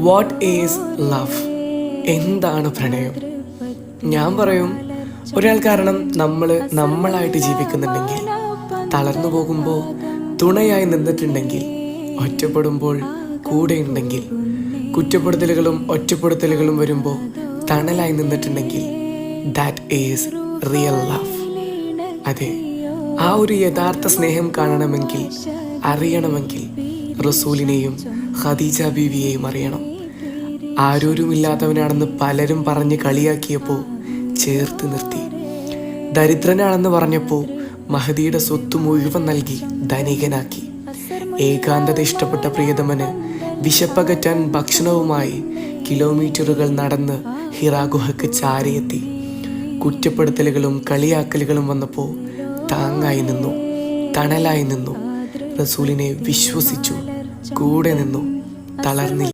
What is love? എന്താണ് പ്രണയം? ഞാൻ പറയും, ഒരാൾ കാരണം നമ്മളായിട്ട് ജീവിക്കുന്നുണ്ടെങ്കിൽ, തളർന്നു പോകുമ്പോൾ തുണയായി നിന്നിട്ടുണ്ടെങ്കിൽ, ഒറ്റപ്പെടുമ്പോൾ കൂടെയുണ്ടെങ്കിൽ, കുറ്റപ്പെടുത്തലുകളും ഒറ്റപ്പെടുത്തലുകളും വരുമ്പോൾ തണലായി നിന്നിട്ടുണ്ടെങ്കിൽ, ദാറ്റ് ഈസ് റിയൽ ലവ്. അതെ, ആ ഒരു യഥാർത്ഥ സ്നേഹം കാണണമെങ്കിൽ, അറിയണമെങ്കിൽ റസൂലിനെയും ഖദീജ ബീവിയെയും അറിയണം. ആരോരുമില്ലാത്തവനാണെന്ന് പലരും പറഞ്ഞ് കളിയാക്കിയപ്പോൾ ചേർത്ത് നിർത്തി. ദരിദ്രനാണെന്ന് പറഞ്ഞപ്പോൾ മഹദിയുടെ സ്വത്ത് മുഴുവൻ നൽകി ധനികനാക്കി. ഏകാന്തത ഇഷ്ടപ്പെട്ട പ്രിയതമന് വിശപ്പകറ്റാൻ ഭക്ഷണവുമായി കിലോമീറ്ററുകൾ നടന്ന് ഹിറാ ഗുഹയ്ക്ക് ചാരിയെത്തി. കുറ്റപ്പെടുത്തലുകളും കളിയാക്കലുകളും വന്നപ്പോൾ താങ്ങായി നിന്നു, തണലായി നിന്നു, റസൂലിനെ വിശ്വസിച്ചു, കൂടെ നിന്നു, തളർന്നില്ല.